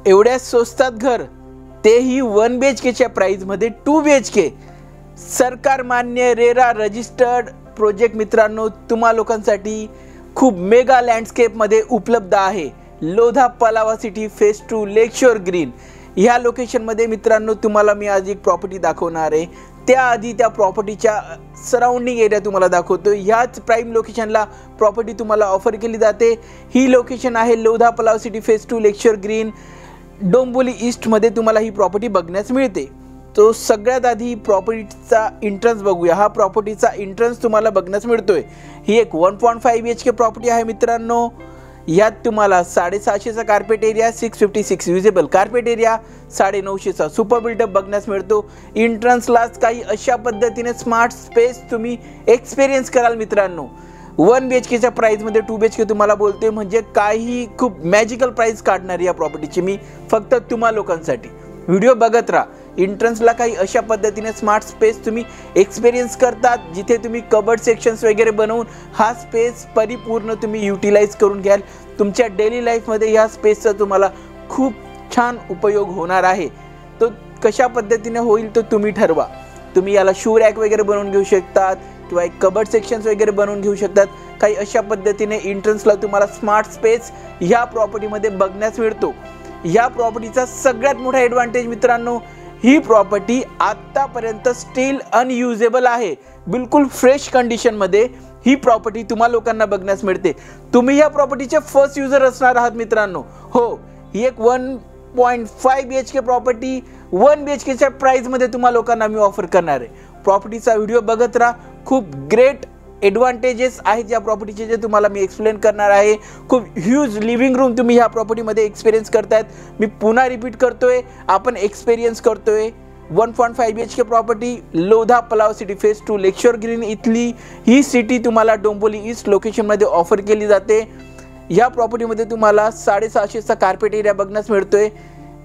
एवढ्या स्वस्तात घर, तेही 1 BHKच्या प्राइसमध्ये 2 BHK सरकार मान्य रेरा रजिस्टर्ड प्रोजेक्ट मित्रांनो तुम्हा लोकांसाठी खूप मेगा लँडस्केपमध्ये उपलब्ध आहे। Lodha Palava city phase 2 lakeshore green ह्या लोकेशनमध्ये मित्रांनो तुम्हाला मी आज एक प्रॉपर्टी दाखवणार आहे। त्याआधी त्या प्रॉपर्टीच्या सराउंडिंग एरिया तुम्हाला दाखवतो। ह्याच प्राइम लोकेशनला प्रॉपर्टी तुम्हाला ऑफर केली जाते। ही लोकेशन आहे Lodha Palava city phase 2 lakeshore green Dombivli east मध्ये तुम्हाला ही प्रॉपर्टी बघण्यास मिळते। तो सगळ्यात आधी प्रॉपर्टीचा एंट्रन्स बघूया। हा प्रॉपर्टीचा एंट्रन्स तुम्हाला बघण्यास मिळतोय। ही एक 1.5 BHK प्रॉपर्टी आहे मित्रांनो। यात तुम्हाला 650चा carpet area, 656 usable carpet area, 950चा सुपर बिल्डअप बघण्यास मिळतो। एंट्रन्सलाच काही अशा पद्धतीने स्मार्ट स्पेस तुम्ही एक्सपिरियन्स कराल मित्रांनो। 1 BHKच्या प्राइसमध्ये 2 BHK तुम्हाला बोलते म्हणजे काही खूप मॅजिकल प्राइस काढणार या प्रॉपर्टीची मी फक्त तुम्हा लोकांसाठी। व्हिडिओ बघत राहा। एंट्रन्सला काही अशा पद्धतीने स्मार्ट स्पेस तुम्ही एक्सपिरियन्स करतात, जिथे तुम्ही कबर्ड सेक्शन्स वगैरे बनवून हा स्पेस परिपूर्ण तुम्ही युटिलाइज करून घ्याल। तुमच्या डेली लाईफमध्ये या स्पेसचा तुम्हाला खूप छान उपयोग होणार आहे। तो कशा पद्धतीने होईल तो तुम्ही ठरवा। तुम्ही याला शू रॅक वगैरे बनवून घेऊ शकतात किंवा एक कबर्ड सेक्शन्स वगैरे बनवून घेऊ शकतात। काही अशा पद्धतीने एंट्रन्सला तुम्हाला स्मार्ट स्पेस ह्या प्रॉपर्टीमध्ये बघण्यास मिळतो। ह्या प्रॉपर्टीचा सगळ्यात मोठा ॲडव्हांटेज मित्रांनो, ही प्रॉपर्टी आतापर्यंत स्टील अनयुजेबल आहे। बिलकुल फ्रेश कंडिशनमध्ये ही प्रॉपर्टी तुम्हा लोकांना बघण्यास मिळते। तुम्ही या प्रॉपर्टीचे फर्स्ट युजर असणार आहात मित्रांनो। हो, ही एक 1.5 BHK प्रॉपर्टी 1 BHKच्या प्राइसमध्ये तुम्हा लोकांना मी ऑफर करणार आहे। प्रॉपर्टीचा व्हिडिओ बघत राहा। खूप ग्रेट ॲडव्हांटेजेस आहेत या प्रॉपर्टीचे जे तुम्हाला मी एक्सप्लेन करणार आहे। खूप ह्यूज लिव्हिंग रूम तुम्ही ह्या प्रॉपर्टीमध्ये एक्सपिरियन्स करतायत। मी पुन्हा रिपीट करतोय, आपण एक्सपिरियन्स करतोय 1.5 BHK property Lodha Palava city phase 2 lakeshore green इथली ही सिटी तुम्हाला डोंबिवली ईस्ट लोकेशनमध्ये ऑफर केली जाते। ह्या प्रॉपर्टीमध्ये तुम्हाला 650चा कार्पेट एरिया बघण्यास मिळतोय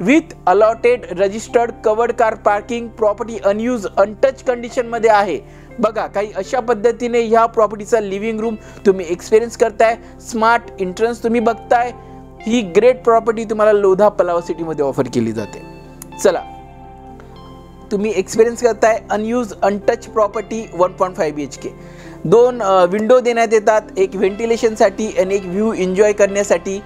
with allotted registered covered car parking. Property unused untouched कंडिशनमध्ये आहे। बघा, काही अशा पद्धतीने ह्या प्रॉपर्टीचा लिव्हिंग रूम तुम्ही एक्सपिरियन्स करताय। स्मार्ट एंट्रन्स तुम्ही बघताय। ही ग्रेट प्रॉपर्टी तुम्हाला लोधा पलावा सिटीमध्ये ऑफर केली जाते। चला, तुम्ही एक्सपिरियन्स करताय unused untouched property 1.5 BHK। 2 window देण्यात येतात, एक व्हेंटिलेशनसाठी आणि एक व्ह्यू एन्जॉय करण्यासाठी।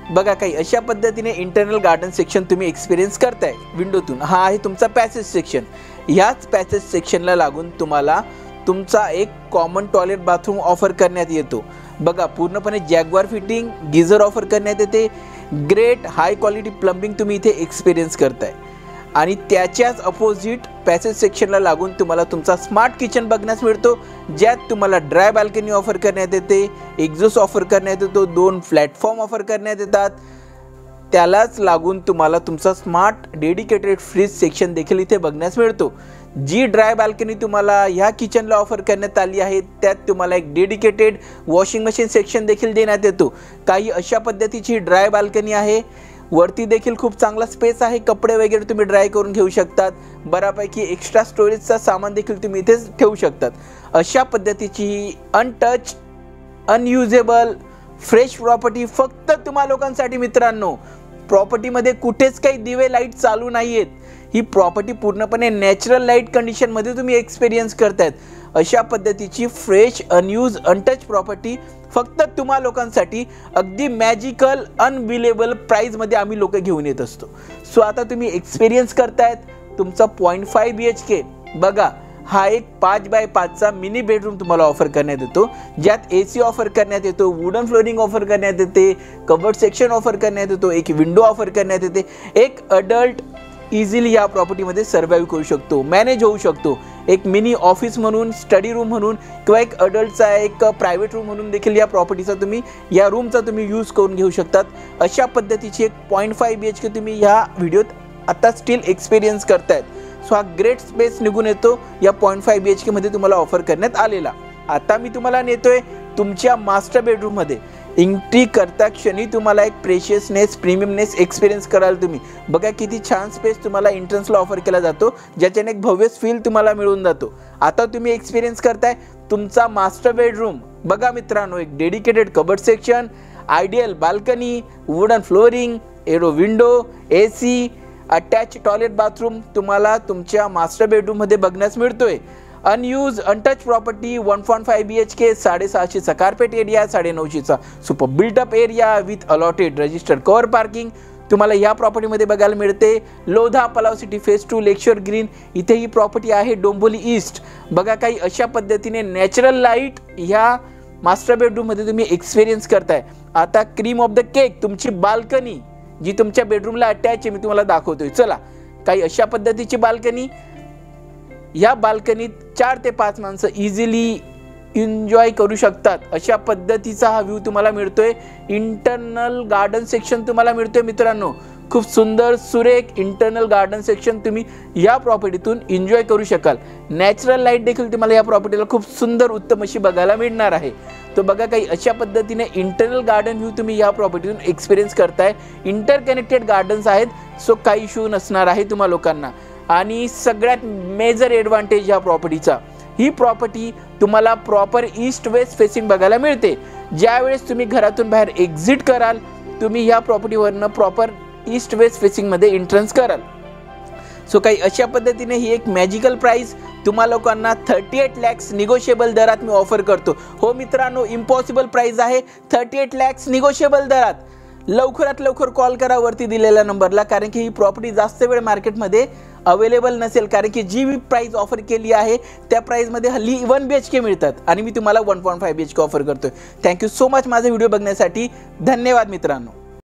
बघा, काही अशा पद्धतीने इंटरनल गार्डन सेक्शन तुम्ही एक्सपिरियन्स करताय विंडोतून। हा आहे तुमचा पॅसेज सेक्शन। ह्याच पॅसेज सेक्शनला लागून तुम्हाला तुमचा एक कॉमन टॉयलेट बाथरूम ऑफर करण्यात येतो। बघा, पूर्णपणे जॅग्वार फिटिंग गीझर ऑफर करण्यात येते। ग्रेट हाय क्वालिटी प्लंबिंग तुम्ही इथे एक्सपिरियन्स करताय। आणि त्याच्याच अपोजिट पॅसेज सेक्शनला लागून तुम्हाला तुमचा स्मार्ट किचन बघण्यास मिळतो, ज्यात तुम्हाला ड्राय बाल्कनी ऑफर करण्यात येते, एक्झॉस्ट ऑफर करण्यात येतो, 2 प्लॅटफॉर्म ऑफर करण्यात येतात। त्यालाच लागून तुम्हाला तुमचा स्मार्ट डेडिकेटेड फ्रीज सेक्शन देखील इथे बघण्यास मिळतो। जी ड्राय बाल्कनी तुम्हाला ह्या किचनला ऑफर करण्यात आली आहे, त्यात तुम्हाला एक डेडिकेटेड वॉशिंग मशीन सेक्शन देखील देण्यात येतो। काही अशा पद्धतीची ड्राय बाल्कनी आहे। वरती देखील खूप चांगला स्पेस आहे, कपडे वगैरे तुम्ही ड्राय करून घेऊ शकतात। बऱ्यापैकी एक्स्ट्रा स्टोरेजचा सामान देखील तुम्ही इथे ठेवू शकतात। अशा पद्धतीची अनटच अनयुजेबल फ्रेश प्रॉपर्टी फक्त तुम्हा लोकांसाठी मित्रांनो। प्रॉपर्टीमध्ये कुठेच काही दिवे लाईट चालू नाही आहेत। ही प्रॉपर्टी पूर्णपणे नॅचरल लाईट कंडिशनमध्ये तुम्ही एक्सपिरियन्स करतायत। अशा पद्धतीची फ्रेश अनयूज अनटच प्रॉपर्टी फक्त तुम्हा लोकांसाठी अगदी मॅजिकल अनबिलेबल प्राइसमध्ये आम्ही लोक घेऊन येत असतो। सो आता तुम्ही एक्सपिरियन्स करतायत तुमचा 0.5 BHK। बघा, हा एक 5x5चा मिनी बेडरूम तुम्हाला ऑफर करण्यात येतो, ज्यात AC ऑफर करण्यात येतो, वुडन फ्लोरिंग ऑफर करण्यात येते, कबर्ड सेक्शन ऑफर करण्यात येतो, एक विंडो ऑफर करण्यात येते। एक अडल्ट इझिली या प्रॉपर्टीमध्ये सर्वाइव्ह करू शकतो, मॅनेज होऊ शकतो। एक मिनी ऑफिस म्हणून, स्टडी रूम म्हणून किंवा एक अडल्टचा एक प्रायव्हेट रूम म्हणून देखील या प्रॉपर्टीचा तुम्ही या रूमचा तुम्ही यूज करून घेऊ शकतात। अशा पद्धतीची एक 0.5 BHK तुम्ही ह्या व्हिडिओत आता स्टील एक्सपिरियन्स करतायत। सो हा ग्रेट स्पेस निघून येतो या 0.5 BHK मध्ये तुम्हाला ऑफर करण्यात आलेला। आता मी तुम्हाला नेतोय तुमच्या मास्टर बेडरूम मध्ये। एंट्री करता क्षणी तुम्हाला एक प्रेशियसनेस प्रीमियमनेस एक्सपिरियन्स कराल तुम्ही। बघा किती छान स्पेस तुम्हाला एंट्रन्सला ऑफर केला जातो, ज्याच्याने एक भव्य फील तुम्हाला मिळून जातो। आता तुम्ही एक्सपिरियन्स करताय तुमचा मास्टर बेडरूम। बघा मित्रांनो, एक dedicated cupboard section, ideal balcony, wooden flooring, arrow window, AC, attach toilet bathroom तुम्हाला तुमच्या मास्टर बेडरूममध्ये बघण्यास मिळतोय. अनयूज अनटच प्रॉपर्टी 1.5 BHK, 650चा कार्पेट एरिया, 950चा super built up area with allotted registered cover parking तुम्हाला या प्रॉपर्टीमध्ये बघायला मिळते. Lodha Palava city phase 2 lakeshore green इथे ही प्रॉपर्टी आहे. डोंबिवली ईस्ट बघा काही अशा पद्धतीने नॅचरल लाईट ह्या मास्टर बेडरूममध्ये तुम्ही एक्सपिरियन्स करताय. आता क्रीम ऑफ द केक तुमची बाल्कनी जी तुमच्या बेडरूमला अटॅच आहे, मी तुम्हाला दाखवतोय. चला, काही अशा पद्धतीची बाल्कनी. या बाल्कनीत 4 ते 5 माणसं इझिली एन्जॉय करू शकतात अशा पद्धतीचा हा व्ह्यू तुम्हाला मिळतोय. इंटरनल गार्डन सेक्शन तुम्हाला मिळतोय मित्रांनो. खूप सुंदर सुरेख इंटरनल गार्डन सेक्शन तुम्ही या प्रॉपर्टीतून एन्जॉय करू शकाल. नॅचरल लाईट देखील तुम्हाला या प्रॉपर्टीला खूप सुंदर उत्तम अशी बघायला मिळणार आहे. तो बघा काही अशा पद्धतीने इंटरनल गार्डन व्ह्यू तुम्ही या प्रॉपर्टीतून एक्सपिरियन्स करताय. इंटरकनेक्टेड गार्डन्स आहेत, सो काही इश्यू नसणार आहे तुम्हा लोकांना. आणि सगळ्यात मेजर ॲडव्हान्टेज ह्या प्रॉपर्टीचा, ही प्रॉपर्टी तुम्हाला प्रॉपर ईस्ट वेस्ट फेसिंग बघायला मिळते. ज्यावेळेस तुम्ही घरातून बाहेर एक्झिट कराल, तुम्ही ह्या प्रॉपर्टीवरनं प्रॉपर ईस्ट वेस्ट फेसिंगमध्ये एंट्रन्स कराल. सो काही अशा पद्धतीने ही एक मॅजिकल प्राइस तुम्हा लोकांना 38 lakhs निगोशिएबल दरात मी ऑफर करतो. हो मित्रांनो, इम्पॉसिबल प्राइस आहे. 38 lakhs निगोशिएबल दरात. लवकरात लवकर कॉल करा वरती दिलेल्या नंबरला, कारण की ही प्रॉपर्टी जास्त वेळ मार्केटमध्ये अवेलेबल नसेल. कारण की जी मी प्राइस ऑफर केली आहे त्या प्राइसमध्ये हल्ली 1 BHK मिळतात आणि मी तुम्हाला 1.5 BHK ऑफर करतोय. थँक्यू सो मच माझा व्हिडिओ बघण्यासाठी. धन्यवाद मित्रांनो.